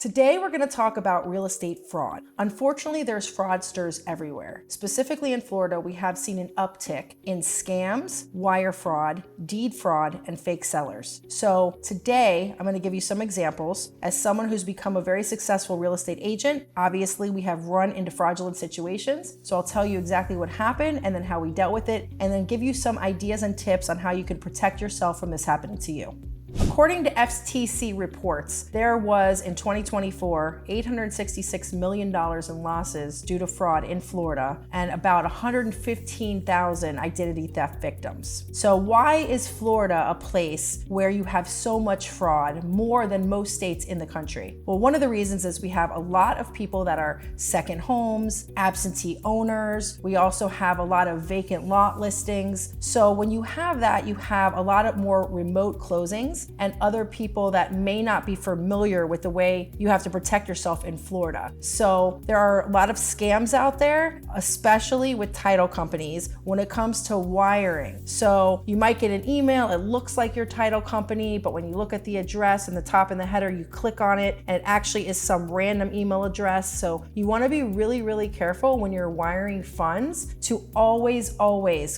Today, we're going to talk about real estate fraud. Unfortunately, there's fraudsters everywhere. Specifically in Florida, we have seen an uptick in scams, wire fraud, deed fraud, and fake sellers. So today, I'm going to give you some examples. As someone who's become a very successful real estate agent, obviously we have run into fraudulent situations. So I'll tell you exactly what happened and then how we dealt with it, and then give you some ideas and tips on how you can protect yourself from this happening to you. According to FTC reports, there was in 2024 $866 million in losses due to fraud in Florida and about 115,000 identity theft victims. So why is Florida a place where you have so much fraud, more than most states in the country? Well, one of the reasons is we have a lot of people that are second homes, absentee owners. We also have a lot of vacant lot listings. So when you have that, you have a lot of more remote closings and other people that may not be familiar with the way you have to protect yourself in Florida. So there are a lot of scams out there, especially with title companies when it comes to wiring. So you might get an email, it looks like your title company, but when you look at the address in the top and the header, you click on it and it actually is some random email address. So you want to be really careful when you're wiring funds to always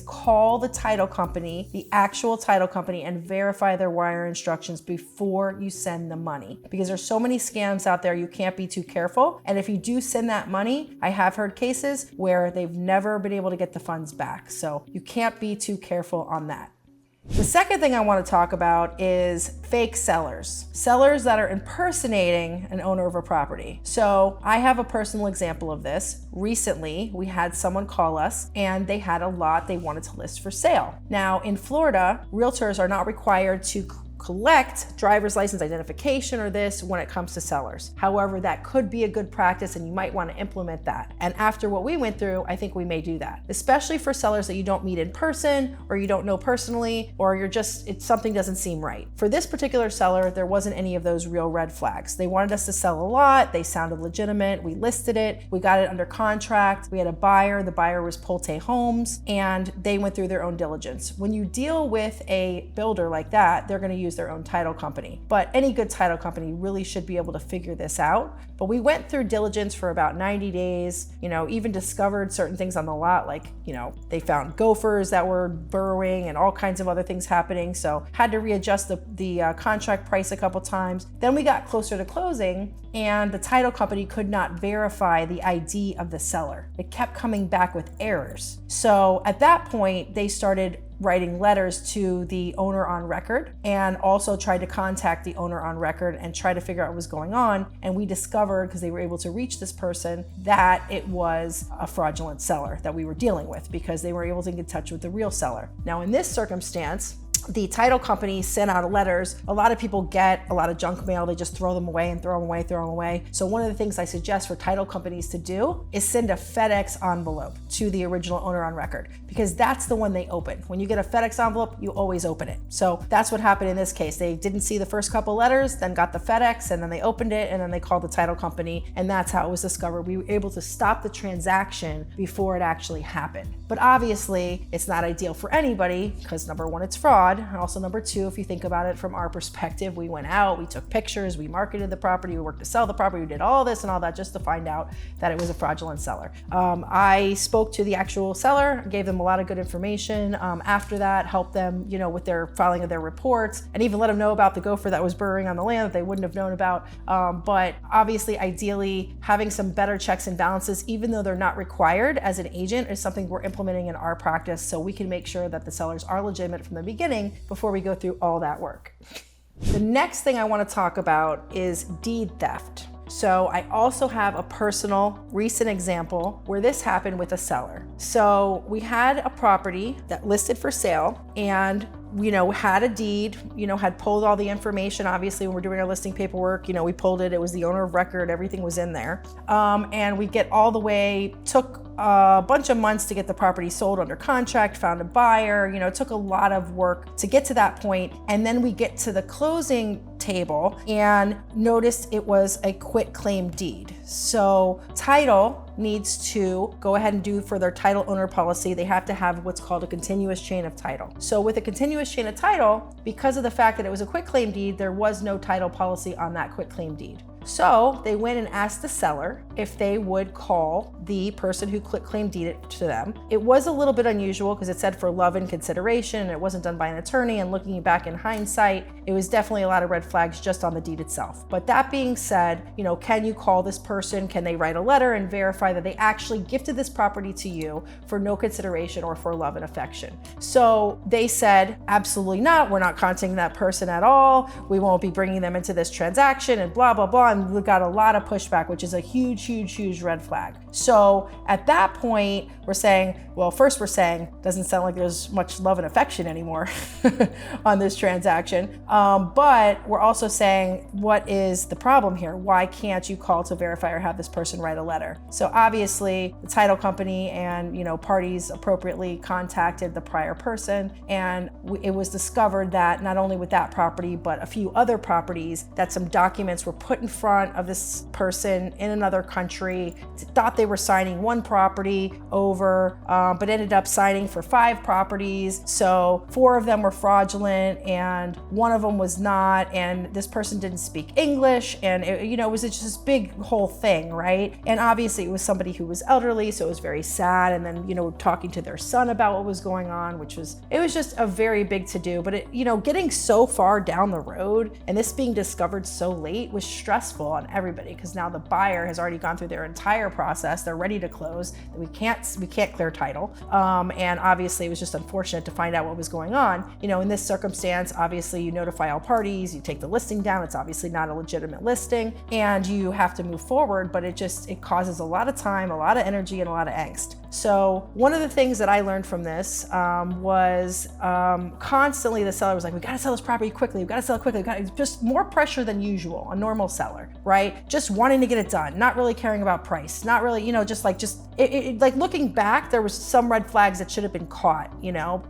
call the title company, the actual title company, and verify their wire instructions before you send the money, because there's so many scams out there. You can't be too careful, and if you do send that money, I have heard cases where they've never been able to get the funds back, so you can't be too careful on that. The second thing I want to talk about is fake sellers that are impersonating an owner of a property. So I have a personal example of this. Recently, we had someone call us and they had a lot they wanted to list for sale. Now in Florida, realtors are not required to collect driver's license identification or this when it comes to sellers. However, that could be a good practice and you might want to implement that. And after what we went through, I think we may do that, especially for sellers that you don't meet in person or you don't know personally, or something doesn't seem right. For this particular seller, there wasn't any of those real red flags. They wanted us to sell a lot. They sounded legitimate. We listed it. We got it under contract. We had a buyer. The buyer was Pulte Homes and they went through their own diligence. When you deal with a builder like that, they're going to use their own title company. But any good title company really should be able to figure this out. But we went through diligence for about 90 days, even discovered certain things on the lot, like, they found gophers that were burrowing and all kinds of other things happening. So had to readjust the contract price a couple times. Then we got closer to closing and the title company could not verify the ID of the seller. It kept coming back with errors. So at that point, they started writing letters to the owner on record and also tried to contact the owner on record and try to figure out what was going on. And we discovered, because they were able to reach this person, that it was a fraudulent seller that we were dealing with, because they were able to get in touch with the real seller. Now in this circumstance, the title company sent out letters. A lot of people get a lot of junk mail. They just throw them away and throw them away. So one of the things I suggest for title companies to do is send a FedEx envelope to the original owner on record, because that's the one they open. When you get a FedEx envelope, you always open it. So that's what happened in this case. They didn't see the first couple letters, then got the FedEx, and then they opened it, and then they called the title company, and that's how it was discovered. We were able to stop the transaction before it actually happened. But obviously, it's not ideal for anybody, because number one, it's fraud. And also number two, if you think about it from our perspective, we went out, we took pictures, we marketed the property, we worked to sell the property, we did all this and all that just to find out that it was a fraudulent seller. I spoke to the actual seller, gave them a lot of good information. After that, helped them, with their filing of their reports, and even let them know about the gopher that was burrowing on the land that they wouldn't have known about. But obviously, ideally, having some better checks and balances, even though they're not required as an agent, is something we're implementing in our practice, so we can make sure that the sellers are legitimate from the beginning before we go through all that work. The next thing I want to talk about is deed theft. So I also have a personal recent example where this happened with a seller. So we had a property that listed for sale and had a deed, had pulled all the information. Obviously, when we're doing our listing paperwork, we pulled it. It was the owner of record. Everything was in there. And we get all the way, took a bunch of months to get the property sold under contract, found a buyer. It took a lot of work to get to that point. And then we get to the closing table and noticed it was a quitclaim deed. So title needs to go ahead and do for their title owner policy, they have to have what's called a continuous chain of title. So with a continuous chain of title, because of the fact that it was a quitclaim deed, there was no title policy on that quitclaim deed. So they went and asked the seller if they would call the person who claimed deed it to them. It was a little bit unusual because it said for love and consideration, and it wasn't done by an attorney, and looking back in hindsight, it was definitely a lot of red flags just on the deed itself. But that being said, can you call this person? Can they write a letter and verify that they actually gifted this property to you for no consideration or for love and affection? So they said, absolutely not. We're not contacting that person at all. We won't be bringing them into this transaction and blah, blah, blah. And we got a lot of pushback, which is a huge, huge, huge red flag. So at that point, we're saying, doesn't sound like there's much love and affection anymore on this transaction. But we're also saying, what is the problem here? Why can't you call to verify or have this person write a letter? So obviously the title company and parties appropriately contacted the prior person, and it was discovered that not only with that property, but a few other properties, that some documents were put in front of this person in another country, thought they were signing one property over, but ended up signing for 5 properties. So 4 of them were fraudulent and 1 of them was not, and this person didn't speak English, and it was just this big whole thing, right? And obviously it was somebody who was elderly, so it was very sad. And then talking to their son about what was going on, it was just a very big to-do. But getting so far down the road and this being discovered so late was stressful on everybody, because now the buyer has already gone through their entire process. They're ready to close. We can't clear title. And obviously it was just unfortunate to find out what was going on. In this circumstance, obviously you notify all parties, you take the listing down. It's obviously not a legitimate listing, and you have to move forward, but it causes a lot of time, a lot of energy, and a lot of angst. So one of the things that I learned from this was constantly the seller was like, we got to sell this property quickly. We got to sell it quickly. Just more pressure than usual, a normal seller, right? Just wanting to get it done, not really caring about price, not really, like looking back, there was some red flags that should have been caught.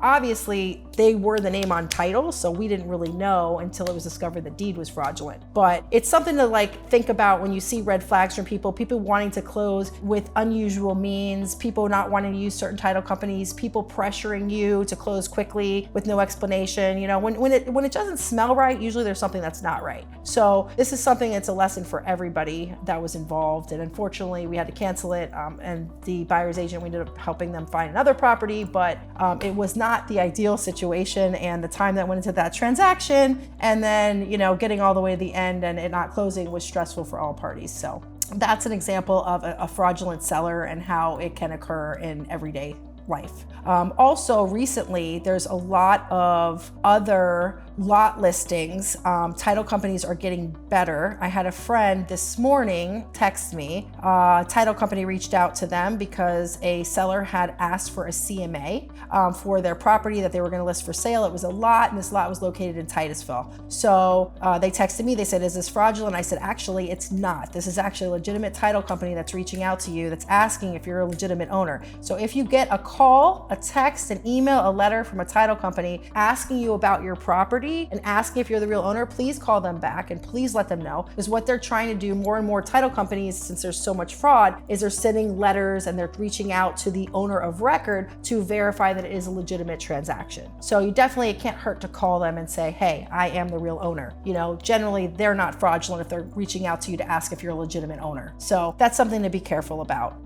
Obviously they were the name on title, so we didn't really know until it was discovered the deed was fraudulent. But it's something to think about when you see red flags from people wanting to close with unusual means, people not wanting to use certain title companies, people pressuring you to close quickly with no explanation. When it doesn't smell right, usually there's something that's not right. So this is something that's a lesson for everybody that was involved. And unfortunately we had to cancel it, and the buyer's agent, we ended up helping them find another property, but it was not the ideal situation, and the time that went into that transaction, and then getting all the way to the end and it not closing was stressful for all parties. So that's an example of a fraudulent seller and how it can occur in everyday life. Also recently, there's a lot of other lot listings. Title companies are getting better. I had a friend this morning text me. Title company reached out to them because a seller had asked for a CMA for their property that they were going to list for sale. It was a lot, and this lot was located in Titusville. So they texted me. They said, is this fraudulent? I said, actually, it's not. This is actually a legitimate title company that's reaching out to you, that's asking if you're a legitimate owner. So if you get a call, a text, an email, a letter from a title company asking you about your property and asking if you're the real owner, please call them back and please let them know. Because what they're trying to do, more and more title companies, since there's so much fraud, is they're sending letters and they're reaching out to the owner of record to verify that it is a legitimate transaction. So it can't hurt to call them and say, hey, I am the real owner. Generally they're not fraudulent if they're reaching out to you to ask if you're a legitimate owner. So that's something to be careful about.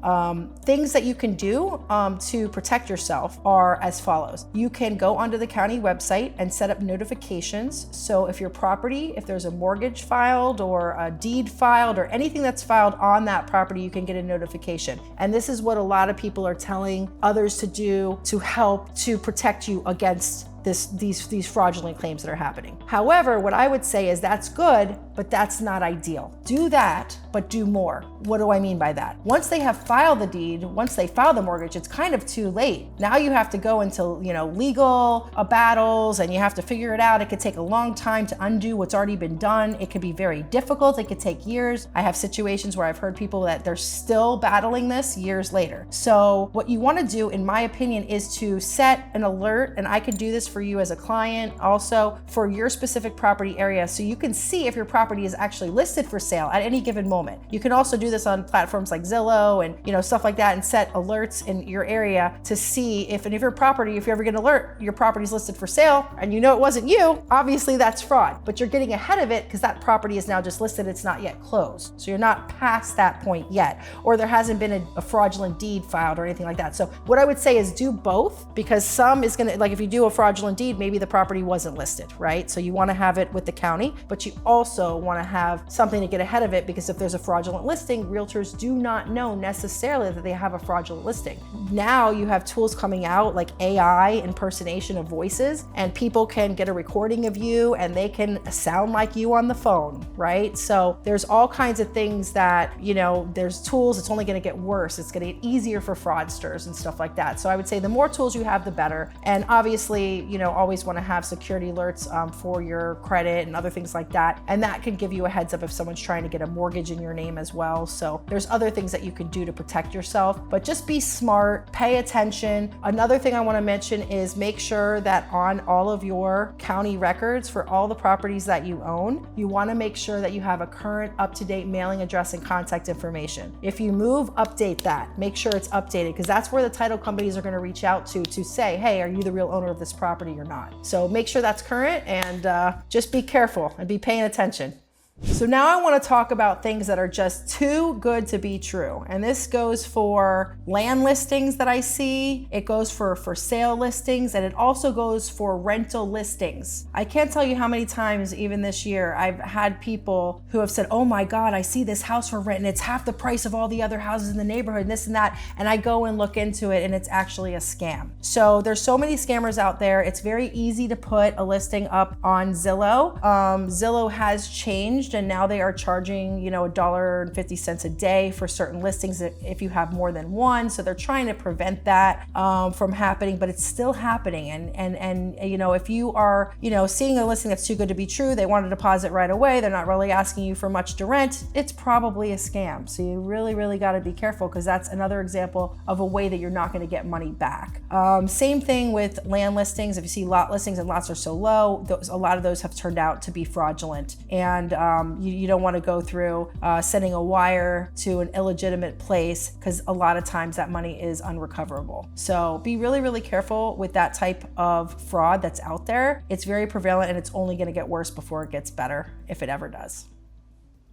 Things that you can do to protect yourself are as follows. You can go onto the county website and set up notifications. So if your property, if there's a mortgage filed or a deed filed or anything that's filed on that property, you can get a notification. And this is what a lot of people are telling others to do to help to protect you against these fraudulent claims that are happening. However, what I would say is that's good, but that's not ideal. Do that, but do more. What do I mean by that? Once they have filed the deed, once they file the mortgage, it's kind of too late. Now you have to go into legal battles, and you have to figure it out. It could take a long time to undo what's already been done. It could be very difficult. It could take years. I have situations where I've heard people that they're still battling this years later. So what you want to do, in my opinion, is to set an alert, and I could do this for you as a client, also for your specific property area, so you can see if your property property is actually listed for sale at any given moment. You can also do this on platforms like Zillow and stuff like that, and set alerts in your area to see if your property, if you ever get an alert, your property's listed for sale and you know it wasn't you, obviously that's fraud. But you're getting ahead of it because that property is now just listed, it's not yet closed. So you're not past that point yet, or there hasn't been a fraudulent deed filed or anything like that. So what I would say is do both, because some is gonna, like if you do a fraudulent deed, maybe the property wasn't listed, right? So you wanna have it with the county, but you also wanna have something to get ahead of it, because if there's a fraudulent listing, realtors do not know necessarily that they have a fraudulent listing. Now you have tools coming out like AI impersonation of voices, and people can get a recording of you and they can sound like you on the phone, right? So there's all kinds of things that, there's tools, it's only gonna get worse. It's gonna get easier for fraudsters and stuff like that. So I would say the more tools you have, the better. And obviously, always wanna have security alerts for your credit and other things like that. And that can give you a heads up if someone's trying to get a mortgage in your name as well. So there's other things that you can do to protect yourself, but just be smart, pay attention. Another thing I wanna mention is make sure that on all of your county records for all the properties that you own, you wanna make sure that you have a current up-to-date mailing address and contact information. If you move, update that. Make sure it's updated, because that's where the title companies are gonna reach out to say, hey, are you the real owner of this property or not? So make sure that's current, and just be careful and be paying attention. So now I want to talk about things that are just too good to be true. And this goes for land listings that I see, it goes for sale listings, and it also goes for rental listings. I can't tell you how many times, even this year, I've had people who have said, oh my God, I see this house for rent and it's half the price of all the other houses in the neighborhood and this and that. And I go and look into it and it's actually a scam. So there's so many scammers out there. It's very easy to put a listing up on Zillow. Zillow has changed, and now they are charging, $1.50 a day for certain listings if you have more than one. So they're trying to prevent that from happening, but it's still happening. And if you are, seeing a listing that's too good to be true, they want a deposit right away, they're not really asking you for much to rent, it's probably a scam. So you really, really got to be careful, because that's another example of a way that you're not going to get money back. Same thing with land listings. If you see lot listings and lots are so low, a lot of those have turned out to be fraudulent. And you don't want to go through sending a wire to an illegitimate place, because a lot of times that money is unrecoverable. So be really, really careful with that type of fraud that's out there. It's very prevalent, and it's only going to get worse before it gets better, if it ever does.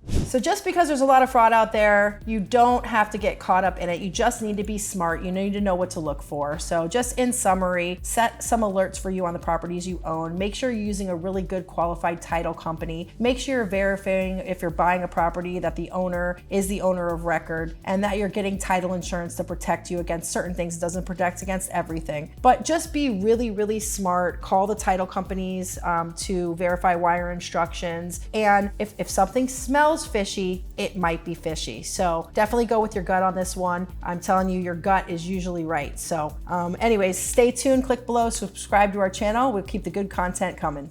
So just because there's a lot of fraud out there, you don't have to get caught up in it. You just need to be smart. You need to know what to look for. So just in summary, set some alerts for you on the properties you own. Make sure you're using a really good qualified title company. Make sure you're verifying, if you're buying a property, that the owner is the owner of record, and that you're getting title insurance to protect you against certain things. It doesn't protect against everything. But just be really, really smart. Call the title companies to verify wire instructions. And if something smells fishy, it might be fishy. So definitely go with your gut on this one. I'm telling you, your gut is usually right. So anyways, stay tuned, click below, subscribe to our channel. We'll keep the good content coming.